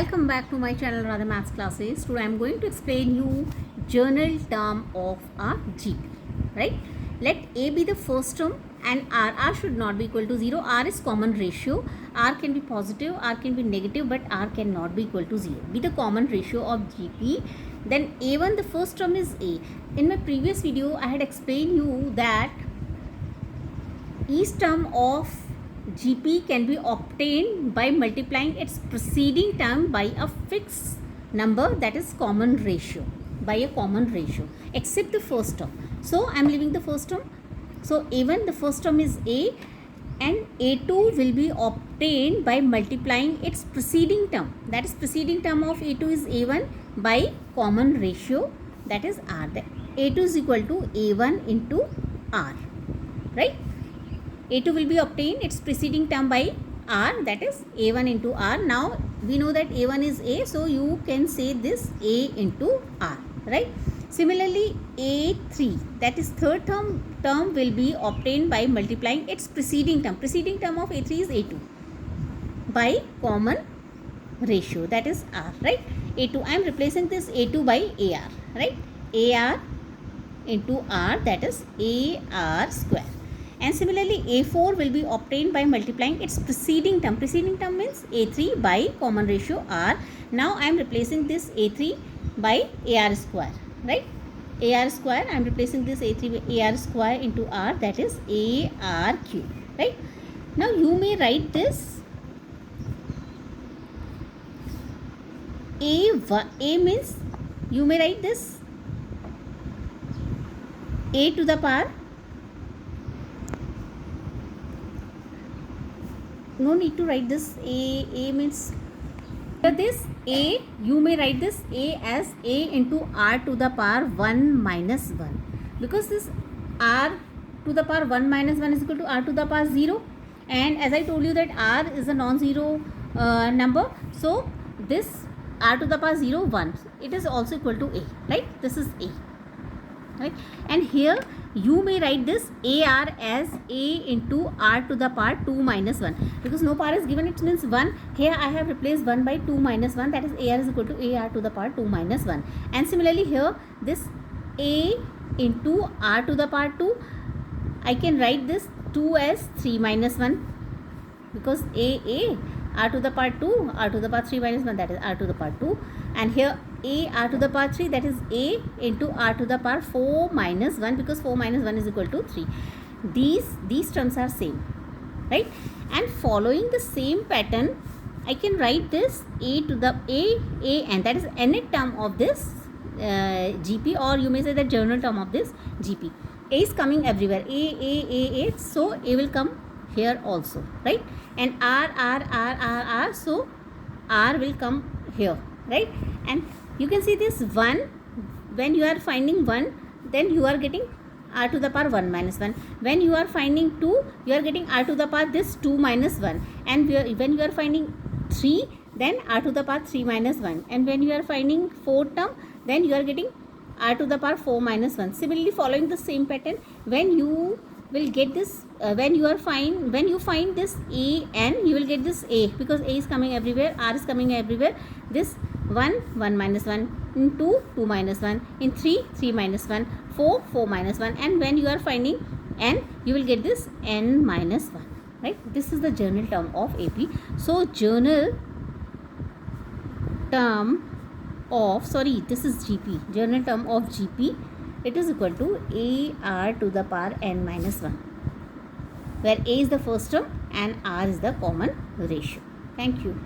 Welcome back to my channel Radha Maths Classes. Today I am going to explain you journal term of a GP. Right? Let A be the first term and R should not be equal to 0. R is common ratio. R can be positive, R can be negative, but R cannot be equal to 0. Be the common ratio of GP. Then A1, the first term is A. In my previous video I had explained you that each term of GP can be obtained by multiplying its preceding term by a fixed number, that is common ratio, by a common ratio, except the first term. So I am leaving the first term. So A1, the first term is A, and A2 will be obtained by multiplying its preceding term, that is preceding term of A2 is A1 by common ratio, that is R. A2 is equal to A1 into R, right? A2 will be obtained its preceding term by R, that is A1 into R. Now we know that A1 is A, so you can say this A into R, right? Similarly A3, that is third term will be obtained by multiplying its preceding term. Preceding term of A3 is A2 by common ratio, that is R, right? A2, I am replacing this A2 by AR, right? AR into R, that is AR square. And similarly A4 will be obtained by multiplying its preceding term. Preceding term means A3 by common ratio R. Now I am replacing this A3 by AR square, right? AR square, I am replacing this A3 by AR square into R, that is AR cube, right? Now you may write this A means you may write this A to the power, no need to write this A means this A, you may write this A as A into R to the power 1 minus 1, because this R to the power 1 minus 1 is equal to R to the power 0, and as I told you that R is a non-zero number, so this R to the power 0 1, it is also equal to A, right? This is A, right? And here you may write this AR as A into R to the power 2 minus 1, because no power is given, it means 1. Here I have replaced 1 by 2 minus 1, that is AR is equal to AR to the power 2 minus 1. And similarly here this A into R to the power 2, I can write this 2 as 3 minus 1, because A R to the power 2, R to the power 3 minus 1, that is R to the power 2. And here A R to the power 3, that is A into R to the power 4 minus 1, because 4 minus 1 is equal to 3. These terms are same, right? And following the same pattern, I can write this A to the A, and that is nth term of this GP, or you may say the journal term of this GP. A is coming everywhere, A, so A will come here also, right? And R, so R will come here, right? And you can see this 1, when you are finding 1, then you are getting R to the power 1 minus 1. When you are finding 2, you are getting R to the power this 2 minus 1. And when you are finding 3, then R to the power 3 minus 1. And when you are finding 4th term, then you are getting R to the power 4 minus 1. Similarly, following the same pattern, when you will get this, when you find this A n, you will get this A, because A is coming everywhere, R is coming everywhere. This 1 minus 1, in 2 minus 1, in 3 minus 1, 4 minus 1, and when you are finding n, you will get this n minus 1, right? This is the journal term of AP. So journal term of, this is GP, journal term of GP, it is equal to AR to the power n minus 1, where A is the first term and R is the common ratio. Thank you.